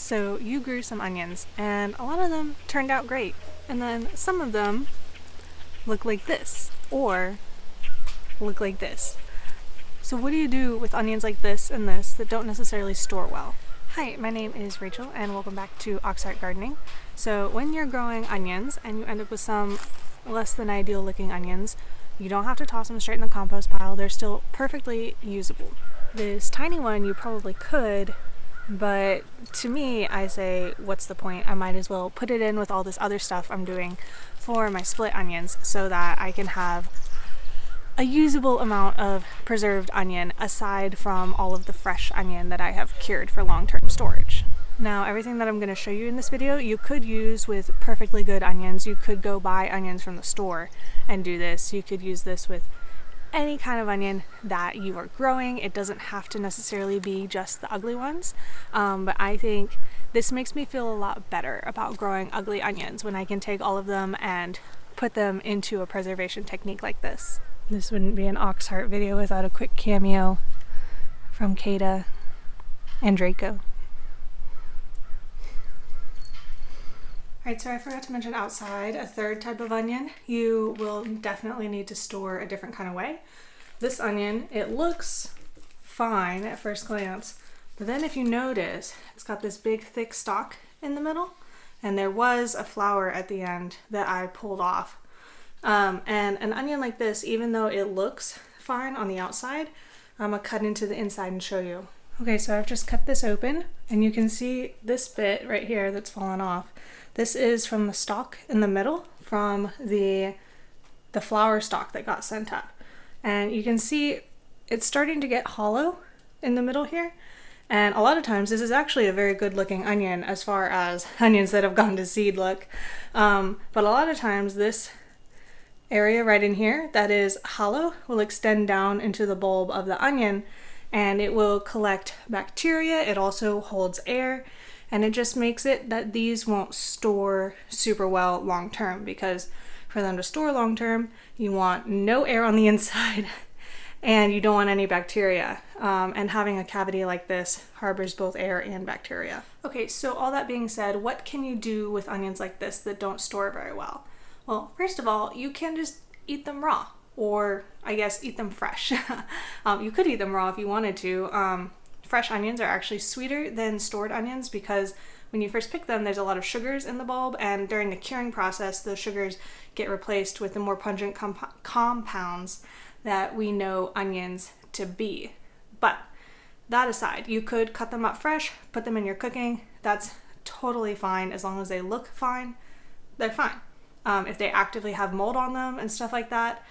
So you grew some onions and a lot of them turned out great. And then some of them look like this or look like this. So what do you do with onions like this and this that don't necessarily store well? Hi, my name is Rachel and welcome back to Auxhart Gardening. So when you're growing onions and you end up with some less than ideal looking onions, you don't have to toss them straight in the compost pile. They're still perfectly usable. This tiny one you probably could, but to me, I say, what's the point? I might as well put it in with all this other stuff I'm doing for my split onions so that I can have a usable amount of preserved onion aside from all of the fresh onion that I have cured for long-term storage. Now, everything that I'm going to show you in this video, you could use with perfectly good onions. You could go buy onions from the store and do this. You could use this with any kind of onion that you are growing. It doesn't have to necessarily be just the ugly ones, but I think this makes me feel a lot better about growing ugly onions when I can take all of them and put them into a preservation technique like this. This wouldn't be an Auxhart video without a quick cameo from Kata and Draco. Alright, so I forgot to mention outside, a third type of onion you will definitely need to store a different kind of way. This onion, it looks fine at first glance, but then if you notice, it's got this big thick stalk in the middle, and there was a flower at the end that I pulled off. And an onion like this, even though it looks fine on the outside, I'm going to cut into the inside and show you. Okay, so I've just cut this open, and you can see this bit right here that's fallen off. This is from the stalk in the middle, from the flower stalk that got sent up. And you can see it's starting to get hollow in the middle here. And a lot of times this is actually a very good looking onion as far as onions that have gone to seed look. But a lot of times this area right in here that is hollow will extend down into the bulb of the onion, and it will collect bacteria. It also holds air. And it just makes it that these won't store super well long term, because for them to store long term, you want no air on the inside and you don't want any bacteria. And having a cavity like this harbors both air and bacteria. Okay, so all that being said, what can you do with onions like this that don't store very well? Well, first of all, you can just eat them raw, or I guess eat them fresh. You could eat them raw if you wanted to. Fresh onions are actually sweeter than stored onions because when you first pick them, there's a lot of sugars in the bulb, and during the curing process, those sugars get replaced with the more pungent compounds that we know onions to be. But that aside, you could cut them up fresh, put them in your cooking. That's totally fine as long as they look fine. They're fine. If they actively have mold on them and stuff like that,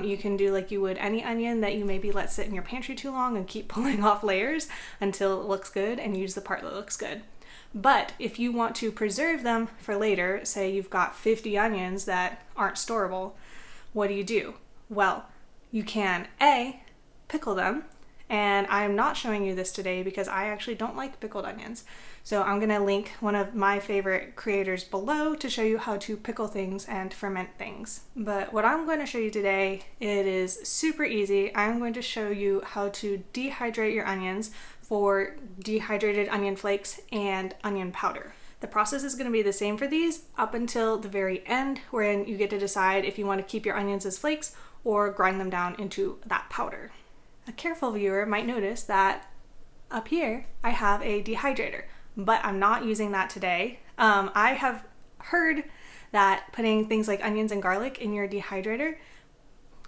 you can do like you would any onion that you maybe let sit in your pantry too long and keep pulling off layers until it looks good and use the part that looks good. But if you want to preserve them for later, say you've got 50 onions that aren't storable, what do? Well, you can pickle them, and I'm not showing you this today because I actually don't like pickled onions. So I'm going to link one of my favorite creators below to show you how to pickle things and ferment things. But what I'm going to show you today, it is super easy. I'm going to show you how to dehydrate your onions for dehydrated onion flakes and onion powder. The process is going to be the same for these up until the very end, wherein you get to decide if you want to keep your onions as flakes or grind them down into that powder. A careful viewer might notice that up here I have a dehydrator, but I'm not using that today. I have heard that putting things like onions and garlic in your dehydrator,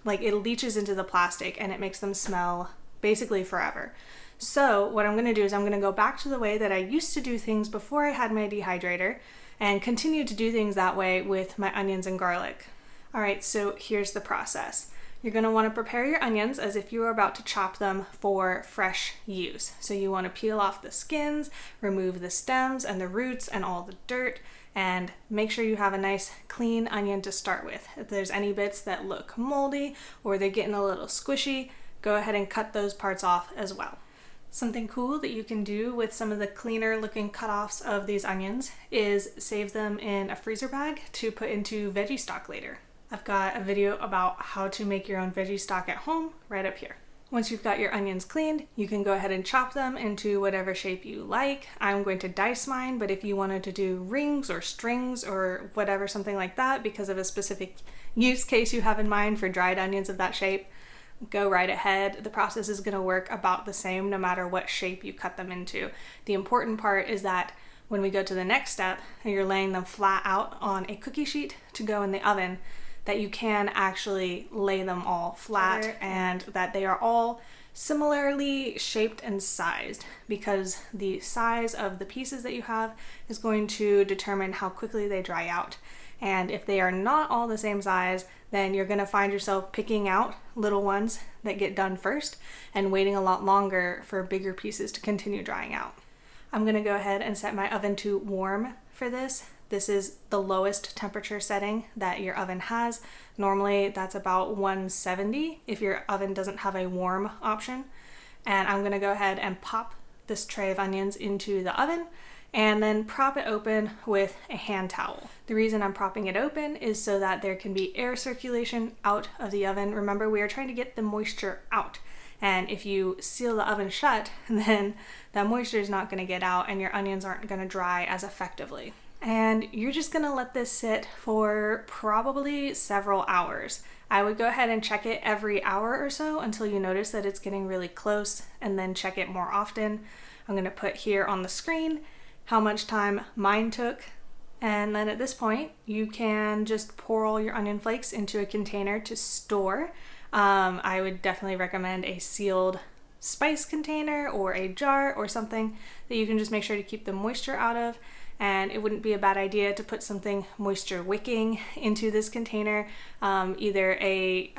like it leaches into the plastic and it makes them smell basically forever. So what I'm going to do is I'm going to go back to the way that I used to do things before I had my dehydrator and continue to do things that way with my onions and garlic. All right, so here's the process. You're going to want to prepare your onions as if you were about to chop them for fresh use. So you want to peel off the skins, remove the stems and the roots and all the dirt, and make sure you have a nice clean onion to start with. If there's any bits that look moldy or they're getting a little squishy, go ahead and cut those parts off as well. Something cool that you can do with some of the cleaner looking cutoffs of these onions is save them in a freezer bag to put into veggie stock later. I've got a video about how to make your own veggie stock at home right up here. Once you've got your onions cleaned, you can go ahead and chop them into whatever shape you like. I'm going to dice mine, but if you wanted to do rings or strings or whatever, something like that, because of a specific use case you have in mind for dried onions of that shape, go right ahead. The process is going to work about the same no matter what shape you cut them into. The important part is that when we go to the next step and you're laying them flat out on a cookie sheet to go in the oven, that you can actually lay them all flat and that they are all similarly shaped and sized, because the size of the pieces that you have is going to determine how quickly they dry out. And if they are not all the same size, then you're going to find yourself picking out little ones that get done first and waiting a lot longer for bigger pieces to continue drying out. I'm going to go ahead and set my oven to warm for this. This is the lowest temperature setting that your oven has. Normally that's about 170 if your oven doesn't have a warm option. And I'm going to go ahead and pop this tray of onions into the oven and then prop it open with a hand towel. The reason I'm propping it open is so that there can be air circulation out of the oven. Remember, we are trying to get the moisture out. And if you seal the oven shut, then that moisture is not going to get out and your onions aren't going to dry as effectively. And you're just going to let this sit for probably several hours. I would go ahead and check it every hour or so until you notice that it's getting really close, and then check it more often. I'm going to put here on the screen how much time mine took. And then at this point, you can just pour all your onion flakes into a container to store. I would definitely recommend a sealed spice container or a jar or something that you can just make sure to keep the moisture out of. And it wouldn't be a bad idea to put something moisture wicking into this container, either a,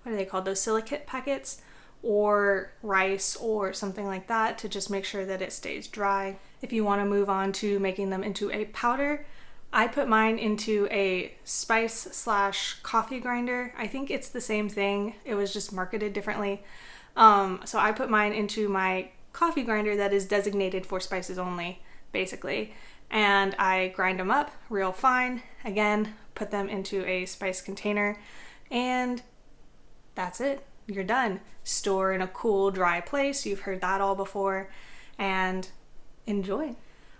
what are they called, those silicate packets, or rice or something like that, to just make sure that it stays dry. If you want to move on to making them into a powder, I put mine into a spice/coffee grinder. I think it's the same thing, it was just marketed differently. So I put mine into my coffee grinder that is designated for spices only, basically, and I grind them up real fine. Again, put them into a spice container, and that's it. You're done. Store in a cool, dry place. You've heard that all before, and enjoy.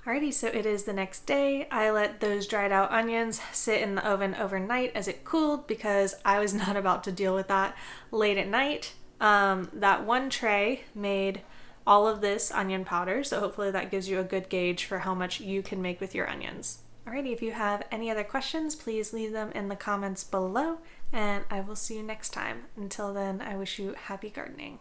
Alrighty, so it is the next day. I let those dried out onions sit in the oven overnight as it cooled, because I was not about to deal with that late at night. That one tray made all of this onion powder, so hopefully that gives you a good gauge for how much you can make with your onions. Alrighty, if you have any other questions, please leave them in the comments below, and I will see you next time. Until then, I wish you happy gardening.